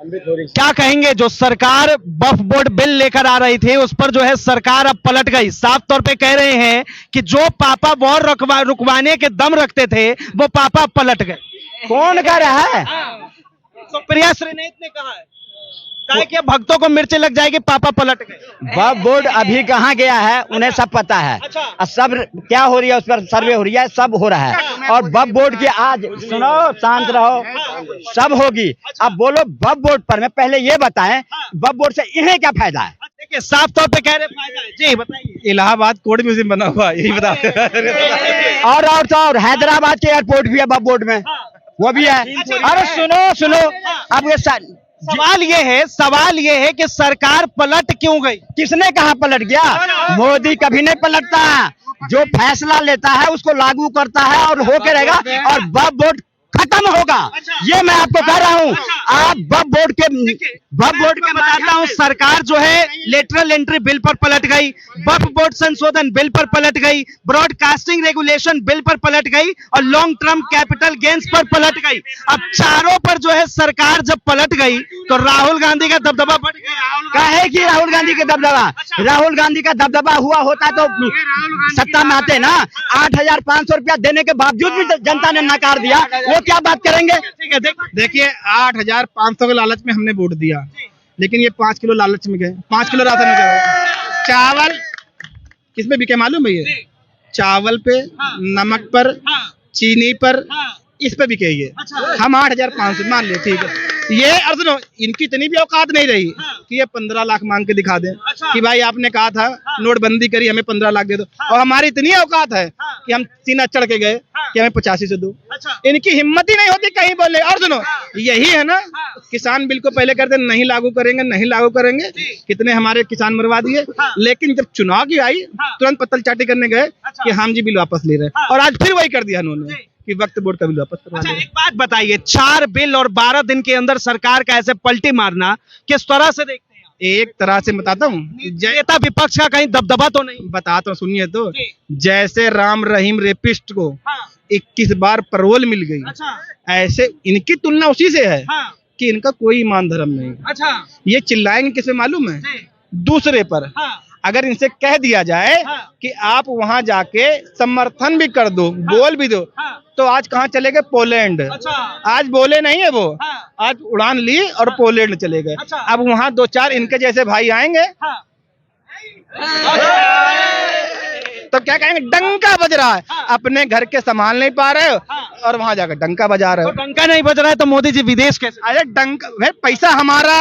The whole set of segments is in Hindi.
क्या कहेंगे? जो सरकार वक्फ बोर्ड बिल लेकर आ रही थी उस पर जो है सरकार अब पलट गई। साफ तौर पे कह रहे हैं कि जो पापा वॉर रुकवाने के दम रखते थे वो पापा पलट गए। कौन कह रहा है? सुप्रिया श्रीनेत ने कहा है कि भक्तों को मिर्ची लग जाएगी, पापा पलट गए। वक्फ बोर्ड अभी कहाँ गया है, उन्हें सब पता है। और सब क्या हो रही है, उस पर सर्वे हो रही है, सब हो रहा है। और वक्फ बोर्ड की आज सुनो, शांत रहो, सब होगी। अब बोलो वक्फ बोर्ड पर, मैं पहले ये बताएं वक्फ बोर्ड से इन्हें क्या फायदा है? देखिए साफ तौर पे कह रहे फायदा है। जी बताइए। इलाहाबाद कोर्ट म्यूजियम बना हुआ है, यही बता। और तो और हैदराबाद के एयरपोर्ट भी है वक्फ बोर्ड में, वो भी है। अरे सुनो, अब ये सवाल ये है कि सरकार पलट क्यों गई? किसने कहा पलट गया? मोदी कभी नहीं पलटता। जो फैसला लेता है उसको लागू करता है और होके रहेगा, और वक्फ बोर्ड खत्म होगा। ये मैं आपको कह रहा हूँ। आप वक्फ बोर्ड के बताता हूँ, सरकार जो है लेटरल एंट्री बिल पर पलट गई, वक्फ बोर्ड संशोधन बिल पर पलट गई, ब्रॉडकास्टिंग रेगुलेशन बिल पर पलट गई और लॉन्ग टर्म कैपिटल गेन्स पर पलट गई। अब चारों पर जो है सरकार जब पलट गई तो राहुल गांधी का दबदबा बढ़ गया। कहे कि राहुल गांधी का दबदबा, राहुल गांधी का दबदबा हुआ होता तो सत्ता में आते ना। 8,500 रुपया देने के बावजूद भी जनता ने नकार दिया, वो क्या बात करेंगे? देखिए 8,500 के लालच में हमने वोट दिया, लेकिन ये 5 किलो लालच में गए। 5 किलो राशन में गए। चावल किस पे बिके मालूम है? ये चावल पे, नमक पर, चीनी पर, इस पे बिके ये। हम 8,500 मान ले, ठीक है। ये और सुनो, इनकी इतनी भी औकात नहीं रही कि ये 15 लाख मांग के दिखा दें कि भाई आपने कहा था नोटबंदी करी, हमें 15 लाख दे दो। और हमारी इतनी औकात है कि हम सीना चढ़ के गए कि हमें 85 से दो। इनकी हिम्मत ही नहीं होती कहीं बोले। और सुनो, यही है ना, किसान बिल को पहले करते नहीं लागू करेंगे, कितने हमारे किसान मरवा दिए। लेकिन जब चुनाव की आई तुरंत पत्तल चाटी करने गए कि हम जी बिल वापस ले रहे, और आज फिर वही कर दिया उन्होंने कि वक्फ बोर्ड का बिल वापस करवा दिया। एक बात बताइए, 4 बिल और 12 दिन के अंदर सरकार का ऐसे पलटी मारना किस तरह से देखते हैं? एक तरह से बताता हूँ, नेता विपक्ष का कहीं दबदबा तो नहीं? बताता हूँ, सुनिए तो। जैसे राम रहीम रेपिस्ट को 21 बार पैरोल मिल गई, ऐसे इनकी तुलना उसी से है कि इनका कोई ईमान धर्म नहीं। ये चिल्लाएंगे किसे मालूम है? दूसरे पर। अगर इनसे कह दिया जाए कि आप वहां जाके समर्थन भी कर दो, बोल भी दो, तो आज कहाँ चले गए? पोलैंड। आज बोले नहीं है वो, आज उड़ान ली और पोलैंड चले गए। अब वहां 2-4 इनके जैसे भाई आएंगे तो क्या कहेंगे? डंका बज रहा है, अपने घर के संभाल नहीं पा रहे हो और वहां जाकर डंका बजा रहे हो। डंका नहीं बज रहा है तो मोदी जी विदेश कैसे? अरे डंका भाई, पैसा हमारा,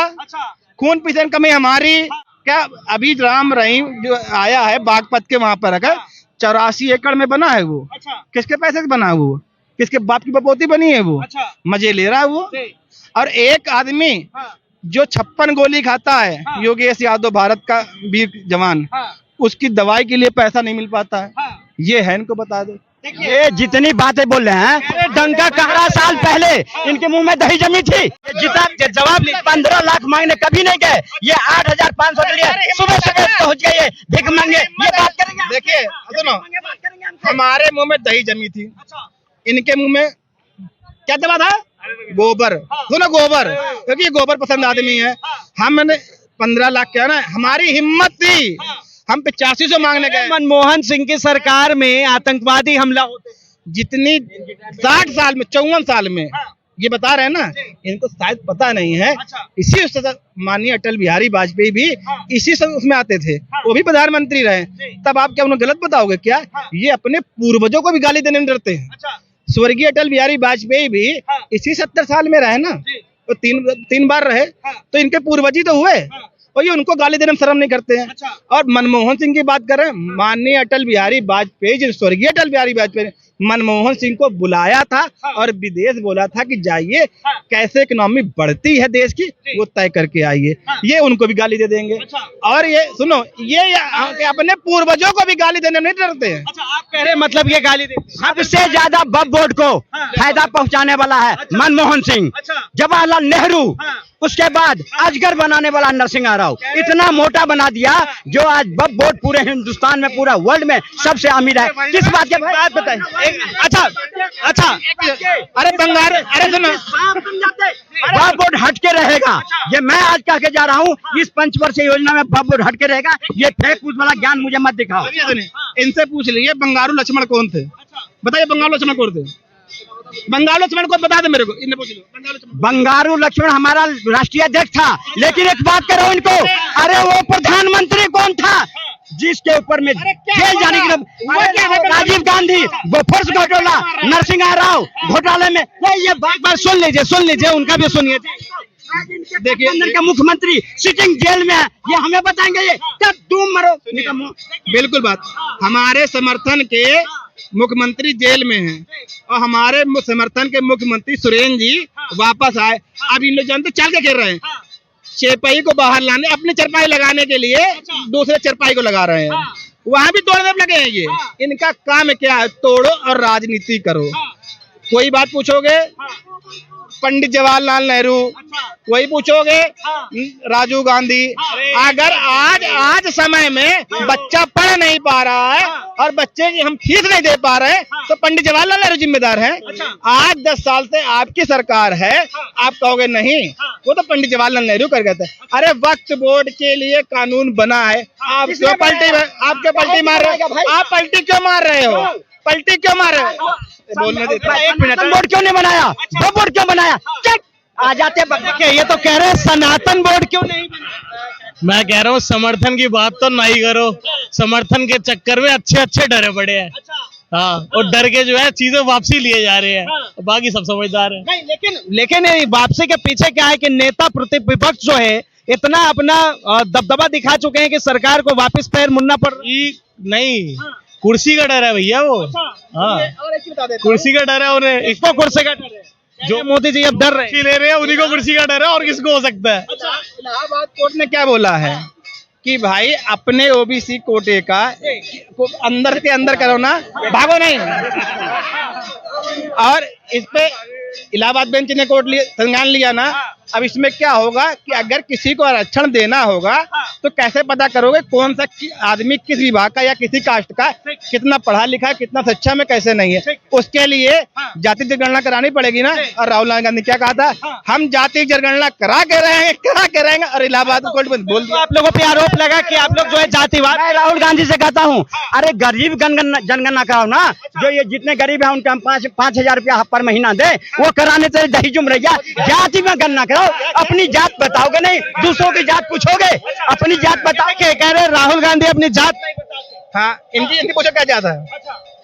खून पसीने कमी हमारी। क्या अभी राम रहीम जो आया है बागपत के वहां पर, अगर 84 एकड़ में बना है वो, किसके पैसे से बना है वो? किसके बाप की बपोती बनी है वो? मजे ले रहा है वो। और एक आदमी जो 56 गोली खाता है, योगेश यादव, भारत का वीर जवान, उसकी दवाई के लिए पैसा नहीं मिल पाता है। ये है, इनको बता दो। ये जितनी बातें बोल रहे हैं, डंका 11 साल पहले इनके मुंह में दही जमी थी। जवाब 15 लाख मांगने कभी नहीं गए। ये 8,500 के लिए सुबह पहुंच गए भीख मांगे। ये बात करेंगे? देखिए सुनो, हमारे मुंह में दही जमी थी, इनके मुंह में क्या दबा था? गोबर। सुनो, गोबर, क्योंकि ये गोबर पसंद आदमी है। हमने 15 लाख क्या ना, हमारी हिम्मत थी, हम 85 मांगने गए। मनमोहन सिंह की सरकार में आतंकवादी हमला होते, जितनी 60 साल में, 54 साल में, ये बता रहे हैं ना, इनको शायद पता नहीं है। इसी माननीय अटल बिहारी वाजपेयी भी इसी उसमें आते थे, वो भी प्रधानमंत्री रहे। तब आप क्या उन्हें गलत बताओगे क्या? ये अपने पूर्वजों को भी गाली देने में डरते हैं। स्वर्गीय अटल बिहारी वाजपेयी भी इसी 70 साल में रहे ना, तो 3 बार रहे, तो इनके पूर्वज ही तो हुए, और ये उनको गाली देने में शर्म नहीं करते हैं। और मनमोहन सिंह की बात करें, माननीय अटल बिहारी वाजपेयी, स्वर्गीय अटल बिहारी वाजपेयी मनमोहन सिंह को बुलाया था और विदेश बोला था कि जाइए, कैसे इकोनॉमी बढ़ती है देश की वो तय करके आइए। ये उनको भी गाली दे देंगे। और ये सुनो, ये अपने पूर्वजों को भी गाली देने में नहीं डरते हैं। आप कह रहे मतलब ये गाली देते? सबसे ज्यादा वक्फ बोर्ड को फायदा पहुंचाने वाला है मनमोहन सिंह, जवाहरलाल नेहरू, उसके बाद अजगर बनाने वाला नरसिंह राव इतना मोटा बना दिया जो आज वक्फ बोर्ड पूरे हिंदुस्तान में, पूरा वर्ल्ड में सबसे अमीर है। किस बात के भाई? बात बताइए। अच्छा अरे बंगाल, अरे सुनो, वक्फ बोर्ड हटके रहेगा, ये मैं आज कह के जा रहा हूँ। इस पंचवर्षीय योजना में वक्फ बोर्ड हटके रहेगा। ये फेक फूस वाला ज्ञान मुझे मत दिखाओ। सुनिए, इनसे पूछ लीजिए बंगारू लक्ष्मण कौन थे, बताइए बंगारू लक्ष्मण कौन थे? बंगारू लक्ष्मण को बता दे मेरे को, इन्हें पूछ लो। बंगारू लक्ष्मण हमारा राष्ट्रीय अध्यक्ष था, लेकिन एक बात करो इनको, अरे वो प्रधानमंत्री कौन था जिसके ऊपर में जेल जाने की? राजीव गांधी, बोफोर्स घोटाला, नरसिंह राव घोटाले में। ये बात सुन लीजिए, उनका भी सुनिए। देखिए, अंदर का मुख्यमंत्री सिटिंग जेल में है, ये हमें बताएंगे ये कब तुम मरो? बिल्कुल बात, हमारे समर्थन के मुख्यमंत्री जेल में हैं और हमारे समर्थन के मुख्यमंत्री सुरेन जी वापस आए। अब इन लोग जानते चल के खेल रहे हैं, चरपाई को बाहर लाने, अपनी चरपाई लगाने के लिए दूसरे चरपाई को लगा रहे हैं, वहां भी तोड़ने लगे हैं। ये इनका काम क्या है? तोड़ो और राजनीति करो। कोई बात पूछोगे पंडित जवाहरलाल नेहरू, कोई पूछोगे राजीव गांधी। अगर आज समय में बच्चा पढ़ नहीं पा रहा है और बच्चे की हम फीस नहीं दे पा रहे हैं तो पंडित जवाहरलाल नेहरू जिम्मेदार हैं। आज 10 साल से आपकी सरकार है, आप कहोगे नहीं वो तो पंडित जवाहरलाल नेहरू कर गए थे। अरे वक्फ बोर्ड के लिए कानून बना है, आप क्यों पलटी मार रहे हो? आप पलटी क्यों मार रहे हो? पलटी क्यों मार रहे हो? बोलने देता, 1 मिनट। बोर्ड क्यों नहीं बनाया? वक्फ बोर्ड क्यों बनाया? आ जाते ये तो कह रहे हैं सनातन बोर्ड क्यों नहीं बना? मैं कह रहा हूँ समर्थन की बात तो नहीं करो, समर्थन के चक्कर में अच्छे डरे पड़े हैं। हाँ, और डर के जो है चीजें वापसी लिए जा रहे हैं, बाकी सब समझदार है। नहीं, लेकिन वापसी के पीछे क्या है कि नेता प्रतिपक्ष जो है इतना अपना दबदबा दिखा चुके हैं कि सरकार को वापस पैर मुड़ना पड़ नहीं, कुर्सी का डर है भैया वो। हाँ, कुर्सी का डर है उन्हें, इसको कुर्सी का डर है जो मोदी जी अब डर रहे ले रहे हैं, उन्हीं को कुर्सी का डर है और किसको हो सकता है। इलाहाबाद कोर्ट ने क्या बोला है कि भाई अपने ओबीसी कोटे का अंदर के अंदर करो ना, भागो नहीं। और इस पे इलाहाबाद बेंच ने संज्ञान लिया ना। अब इसमें क्या होगा कि अगर किसी को आरक्षण देना होगा तो कैसे पता करोगे कौन सा आदमी किस विभाग का या किसी कास्ट का, कितना पढ़ा लिखा है, कितना सच्चा में, कैसे नहीं है। उसके लिए जाति जनगणना करानी पड़ेगी ना। और राहुल गांधी क्या कहा था, हम जाति जनगणना करा के रहेंगे और इलाहाबाद कोर्ट में बोल दिया। आप लोगों पे आरोप लगा कि आप लोग जो है जातिवाद। मैं राहुल गांधी से कहता हूँ, अरे गरीब जनगणना कराओ ना, जो ये जितने गरीब है उनका हम 5,000 रुपया पर महीना दे, वो कराने से दही जुम रही। जाति में गणना कराओ, अपनी जात बताओगे नहीं, दूसरों की जात पूछोगे, अपनी जात बताओ। कह रहे राहुल गांधी अपनी जात नहीं बताते। हाँ, इनकी पूछो क्या जात है,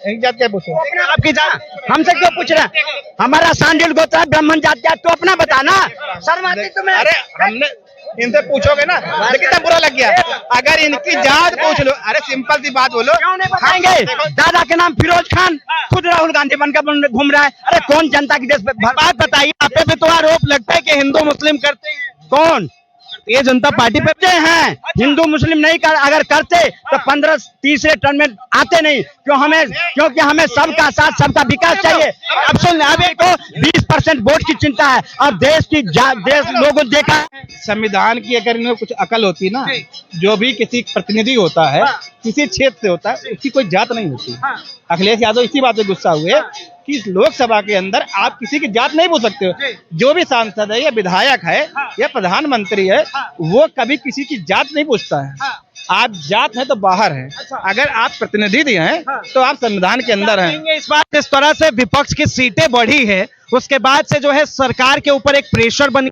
इनकी जात क्या पूछो? आपकी जात हमसे क्यों पूछ रहे हैं? हमारा सांडिल गोत्र है, ब्राह्मण जात क्या, तो अपना बताना। शर्माते तुम्हें? अरे हमने इनसे पूछोगे ना, लेकिन कितना बुरा लग गया। अगर इनकी जात पूछ लो, अरे सिंपल सी बात बोलो। क्यों नहीं बताएंगे? दादा के नाम फिरोज खान, खुद राहुल गांधी बनकर घूम रहा है। अरे कौन जनता की देश बात बताइए, आप पे भी तो आरोप लगता है कि हिंदू मुस्लिम करते हैं। कौन? ये जनता पार्टी पे हैं। हिंदू मुस्लिम नहीं अगर करते तो 15-30 टर्म में आते नहीं। क्योंकि हमें सबका साथ, सबका विकास चाहिए। अब सुन, अब एक 20% वोट की चिंता है। अब देश लोगों देखा है। संविधान की अगर इन्हें कुछ अकल होती ना, जो भी किसी प्रतिनिधि होता है, किसी क्षेत्र से होता है, उसकी कोई जात नहीं होती। अखिलेश यादव इसी बात पे गुस्सा हुए कि लोकसभा के अंदर आप किसी की जात नहीं पूछ सकते हो। जो भी सांसद है या विधायक है या प्रधानमंत्री है, वो कभी किसी की जात नहीं पूछता है। आप जात है तो बाहर हैं, अगर आप प्रतिनिधि हैं तो आप संविधान के अंदर हैं। इस बात इस तरह से विपक्ष की सीटें बढ़ी है, उसके बाद से जो है सरकार के ऊपर एक प्रेशर बनी।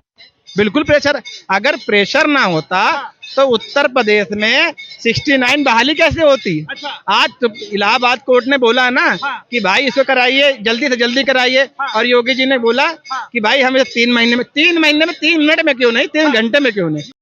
बिल्कुल प्रेशर, अगर प्रेशर ना होता तो उत्तर प्रदेश में 69 बहाली कैसे होती? आज तो इलाहाबाद कोर्ट ने बोला ना कि भाई इसको कराइए, जल्दी से जल्दी कराइए। और योगी जी ने बोला कि भाई हमें 3 महीने में 3 मिनट में क्यों नहीं, 3 घंटे में क्यों नहीं।